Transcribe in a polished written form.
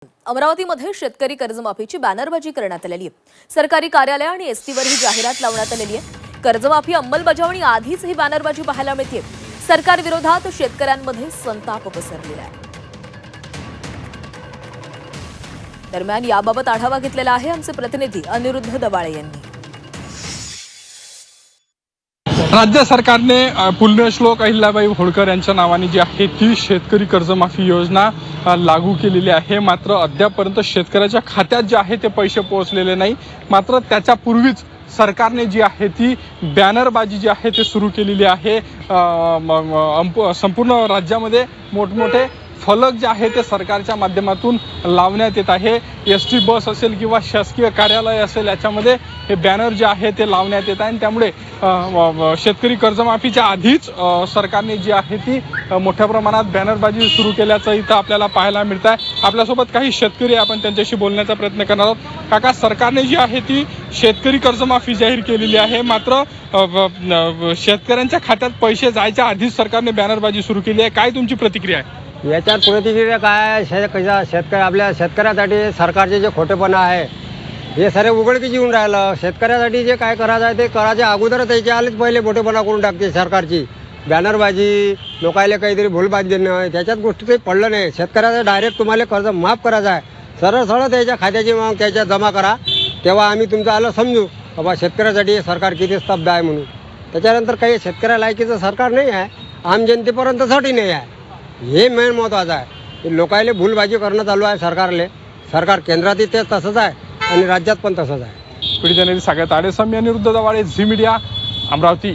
अमरावतीमध्ये शेतकरी कर्जमाफीची बॅनरबाजी करण्यात आलेली आहे। सरकारी कार्यालय आणि एसटीवर ही जाहिरात लावण्यात आलेली आहे। कर्जमाफी अंमलबजावणी आधीच ही बॅनरबाजी पाहायला मिळते। सरकार विरोधात शेतकऱ्यांमध्ये संताप पसरलेला आहे। दरम्यान याबाबत आढावा घेतलेला आहे आमचे प्रतिनिधी अनिरुद्ध दबाळे यांनी। राज्य सरकारने पुण्यश्लोक अहिल्याबाई होळकर यांच्या नावाने जी आहे ती शेतकरी कर्जमाफी योजना लागू केलेली आहे। मात्र अद्यापर्यंत शेतकऱ्याच्या खात्यात जे आहे ते पैसे पोहोचलेले नाही। मात्र त्याच्यापूर्वीच सरकारने जी आहे ती बॅनरबाजी जी आहे ते सुरू केलेली आहे। संपूर्ण राज्यामध्ये मोठमोठे फलक जे आहे ते सरकारच्या माध्यमातून लावण्यात येत आहे। एसटी बस असेल किंवा शासकीय कार्यालय असेल याच्यामध्ये हे बॅनर जे आहे ते लावण्यात येत आहे। त्यामुळे शेतकरी कर्जमाफीच्या आधीच सरकारने जी आहे ती मोठ्या प्रमाणात बॅनरबाजी सुरू केल्याचं इथं आपल्याला पाहायला मिळत आहे। आपल्यासोबत काही शेतकरी आपण त्यांच्याशी बोलण्याचा प्रयत्न करणार आहोत। काका, सरकारने जी आहे ती शेतकरी कर्जमाफी जाहीर केलेली आहे, मात्र शेतकऱ्यांच्या खात्यात पैसे जायच्या आधीच सरकारने बॅनरबाजी सुरू केली आहे। काय तुमची प्रतिक्रिया आहे? याच्यात प्रतिक्रिया काय? आपल्या शेतकऱ्यासाठी सरकारचे जे खोटेपणा आहे हे सारे उघडकीस येऊन राहिलं। शेतकऱ्यासाठी जे काय करायचं आहे ते करायच्या अगोदर त्याच्या आलेच पहिले मोठेपणा करून टाकते सरकारची बॅनरबाजी, लोकायला काहीतरी भूलबाज देणं, त्याच्यात गोष्टी काही पडलं नाही। शेतकऱ्याचं डायरेक्ट तुम्हाला कर्ज माफ करायचं आहे, सरळ सरळ त्याच्या खात्याची मग त्याच्यात जमा करा, तेव्हा आम्ही तुमचं आलं समजू बाबा शेतकऱ्यासाठी सरकार किती स्तब्ध आहे म्हणून। त्याच्यानंतर काही शेतकऱ्या लायकीचं सरकार नाही आहे, आम जनतेपर्यंतसाठी नाही आहे। हे मेन महत्त्वाचं आहे। लोकायले भूलबाजी करणं चालू आहे सरकारले। सरकार केंद्रातही ते तसंच आहे आणि राज्यात पण तसंच आहे। पीडित सगळ्यात आडेसम अनिरुद्ध दबाळे, झी मीडिया, अमरावती।